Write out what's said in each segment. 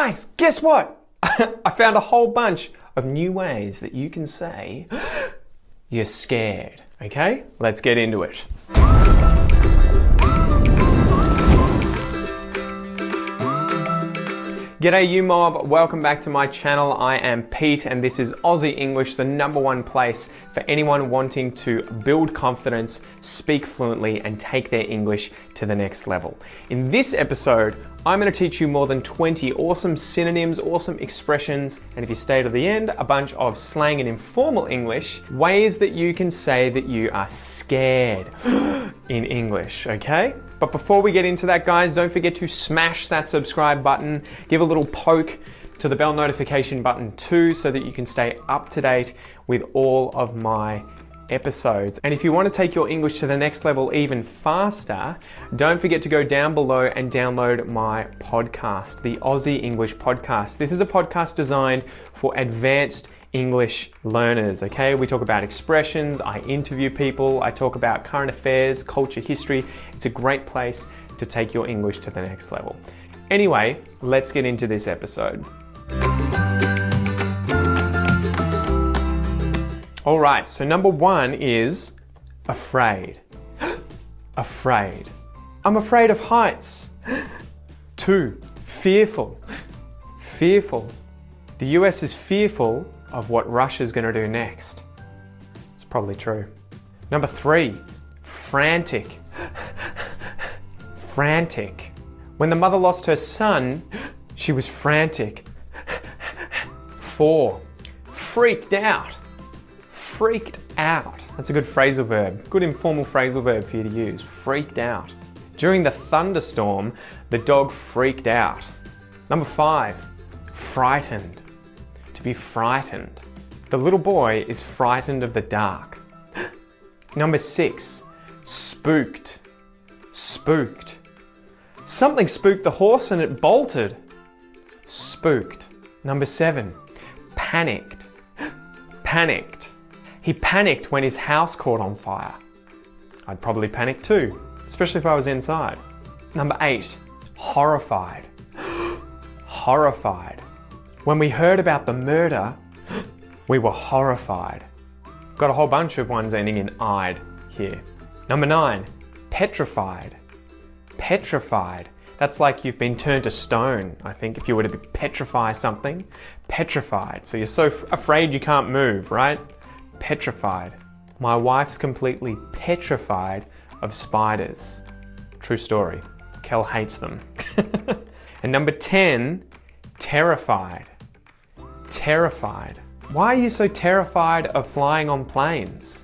Guys, guess what? I found a whole bunch of new ways that you can say you're scared. Okay, let's get into it. G'day you mob, welcome back to my channel. I am Pete and this is Aussie English, the #1 place for anyone wanting to build confidence, speak fluently and take their English to the next level. In this episode, I'm going to teach you more than 20 awesome synonyms, awesome expressions, and if you stay to the end, a bunch of slang and informal English, ways that you can say that you are scared in English, okay? But before we get into that, guys, don't forget to smash that subscribe button, give a little poke to the bell notification button too, so that you can stay up to date with all of my episodes. And if you want to take your English to the next level even faster, don't forget to go down below and download my podcast, the Aussie English Podcast. This is a podcast designed for advanced English learners, okay? We talk about expressions, I interview people, I talk about current affairs, culture, history. It's a great place to take your English to the next level. Anyway, let's get into this episode. All right, so #1 is afraid. Afraid. I'm afraid of heights. 2, fearful. Fearful. The US is fearful of what Russia's going to do next. It's probably true. #3, frantic. Frantic. When the mother lost her son, she was frantic. 4, freaked out. Freaked out. That's a good phrasal verb. Good informal phrasal verb for you to use. Freaked out. During the thunderstorm, the dog freaked out. #5, frightened. To be frightened. The little boy is frightened of the dark. #6, spooked. Spooked. Something spooked the horse and it bolted. Spooked. #7, panicked. Panicked. He panicked when his house caught on fire. I'd probably panic too, especially if I was inside. #8, horrified. Horrified. When we heard about the murder, we were horrified. Got a whole bunch of ones ending in "-ide" here. #9, petrified. Petrified. That's like you've been turned to stone, I think, if you were to petrify something. Petrified. So you're so afraid you can't move, right? Petrified. My wife's completely petrified of spiders. True story. Kel hates them. And #10, terrified. Terrified. Why are you so terrified of flying on planes?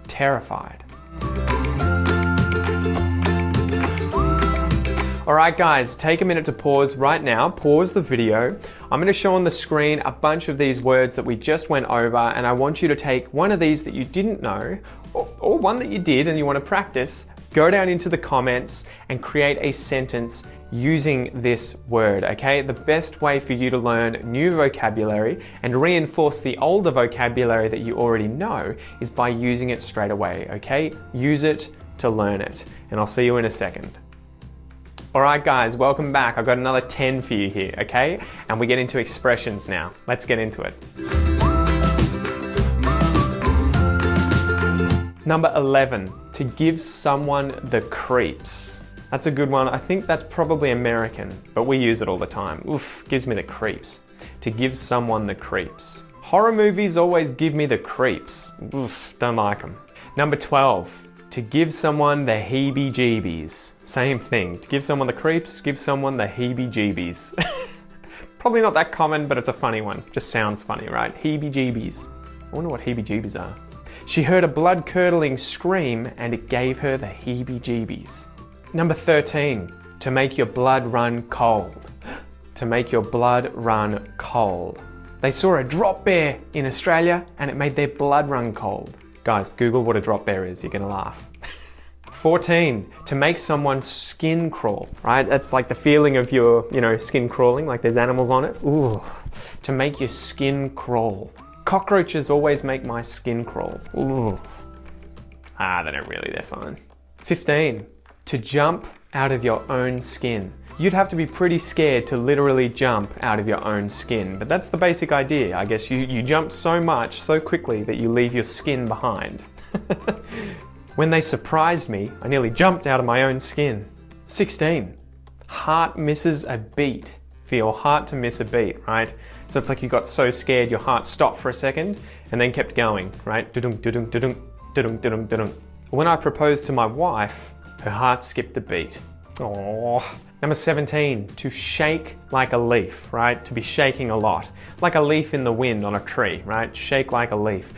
Terrified. Alright guys, take a minute to pause right now, pause the video. I'm going to show on the screen a bunch of these words that we just went over and I want you to take one of these that you didn't know or one that you did and you want to practice, go down into the comments and create a sentence using this word, okay? The best way for you to learn new vocabulary and reinforce the older vocabulary that you already know is by using it straight away, okay? Use it to learn it. And I'll see you in a second. Alright guys, welcome back. I've got another 10 for you here, okay? And we get into expressions now. Let's get into it. #11, to give someone the creeps. That's a good one. I think that's probably American, but we use it all the time. Oof, gives me the creeps. To give someone the creeps. Horror movies always give me the creeps. Oof, don't like them. #12, to give someone the heebie-jeebies. Same thing. To give someone the creeps, give someone the heebie-jeebies. Probably not that common, but it's a funny one. Just sounds funny, right? Heebie-jeebies. I wonder what heebie-jeebies are. She heard a blood-curdling scream and it gave her the heebie-jeebies. #13, to make your blood run cold. To make your blood run cold. They saw a drop bear in Australia and it made their blood run cold. Guys, Google what a drop bear is, you're gonna laugh. 14, to make someone's skin crawl, right? That's like the feeling of your, skin crawling, like there's animals on it. Ooh, to make your skin crawl. Cockroaches always make my skin crawl. Ooh. They don't really, they're fine. 15, to jump out of your own skin. you'd have to be pretty scared to literally jump out of your own skin. But that's the basic idea. I guess you jump so much, so quickly that you leave your skin behind. When they surprised me, I nearly jumped out of my own skin. 16. Heart misses a beat. For your heart to miss a beat, right? So it's like you got so scared your heart stopped for a second and then kept going, right? Dudung, dudung, dudung, dudung, dudung, dudung. When I proposed to my wife, her heart skipped a beat. Oh. Number 17, to shake like a leaf, right? To be shaking a lot. Like a leaf in the wind on a tree, right? Shake like a leaf.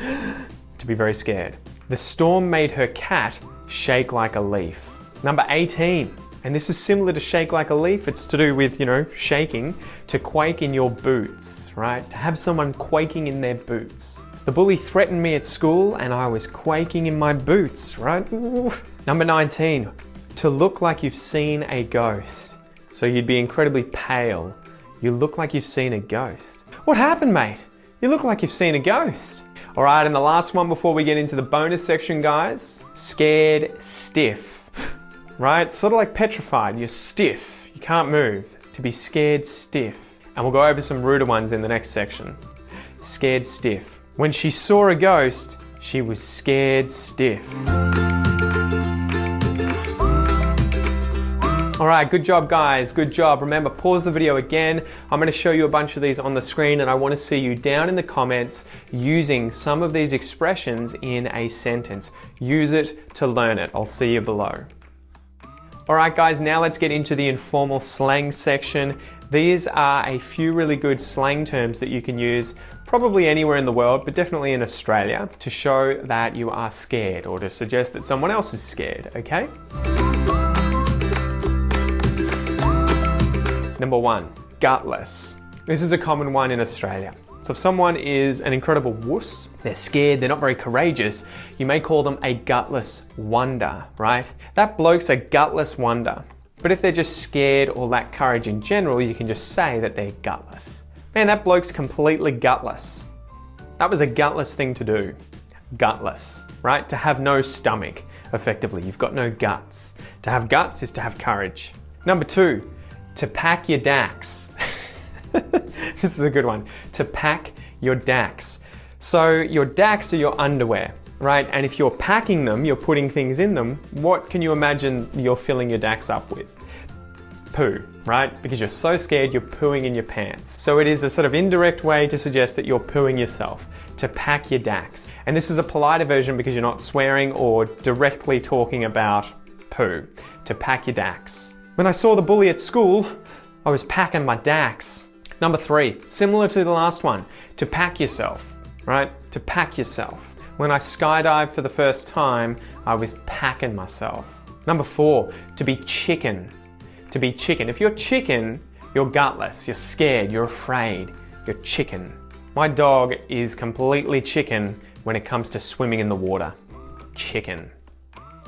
To be very scared. The storm made her cat shake like a leaf. Number 18, and this is similar to shake like a leaf. It's to do with, shaking. To quake in your boots, right? To have someone quaking in their boots. The bully threatened me at school and I was quaking in my boots, right? Ooh. Number 19, to look like you've seen a ghost. So you'd be incredibly pale. You look like you've seen a ghost. What happened, mate? You look like you've seen a ghost. All right, and the last one before we get into the bonus section, guys. Scared stiff. Right? Sort of like petrified. You're stiff. You can't move. To be scared stiff. And we'll go over some ruder ones in the next section. Scared stiff. When she saw a ghost, she was scared stiff. All right, good job, guys. Good job. Remember, pause the video again. I'm going to show you a bunch of these on the screen and I want to see you down in the comments using some of these expressions in a sentence. Use it to learn it. I'll see you below. All right, guys, now let's get into the informal slang section. These are a few really good slang terms that you can use probably anywhere in the world, but definitely in Australia, to show that you are scared or to suggest that someone else is scared, okay? Number 1, gutless. This is a common one in Australia. So if someone is an incredible wuss, they're scared, they're not very courageous, you may call them a gutless wonder, right? That bloke's a gutless wonder. But if they're just scared or lack courage in general, you can just say that they're gutless. Man, that bloke's completely gutless. That was a gutless thing to do. Gutless, right? To have no stomach, effectively. You've got no guts. To have guts is to have courage. Number 2, to pack your dacks. This is a good one. To pack your dacks. So your dacks are your underwear, right? And if you're packing them, you're putting things in them, what can you imagine you're filling your dacks up with? Poo, right? Because you're so scared you're pooing in your pants. So it is a sort of indirect way to suggest that you're pooing yourself. To pack your dacks. And this is a politer version because you're not swearing or directly talking about poo. To pack your dacks. When I saw the bully at school, I was packing my dacks. Number 3, similar to the last one, to pack yourself, right? To pack yourself. When I skydived for the first time, I was packing myself. Number 4, to be chicken. To be chicken. If you're chicken, you're gutless, you're scared, you're afraid, you're chicken. My dog is completely chicken when it comes to swimming in the water. Chicken.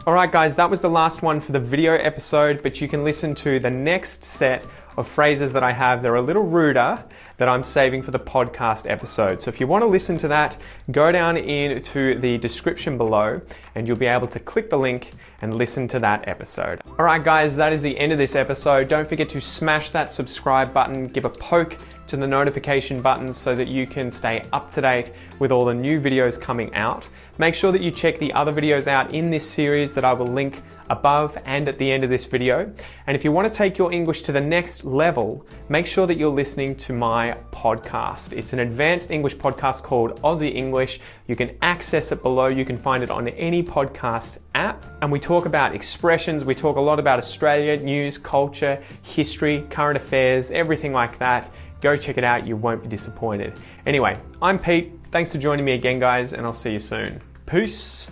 All right, guys, that was the last one for the video episode, but you can listen to the next set of phrases that I have. They're a little ruder that I'm saving for the podcast episode. So if you want to listen to that, go down into the description below and you'll be able to click the link and listen to that episode. All right, guys, that is the end of this episode. Don't forget to smash that subscribe button, give a poke to the notification button so that you can stay up to date with all the new videos coming out. Make sure that you check the other videos out in this series that I will link above and at the end of this video. And if you want to take your English to the next level, make sure that you're listening to my podcast. It's an advanced English podcast called Aussie English. You can access it below. You can find it on any podcast app. And we talk about expressions. We talk a lot about Australia, news, culture, history, current affairs, everything like that. Go check it out. You won't be disappointed. Anyway, I'm Pete. Thanks for joining me again, guys, and I'll see you soon. Peace.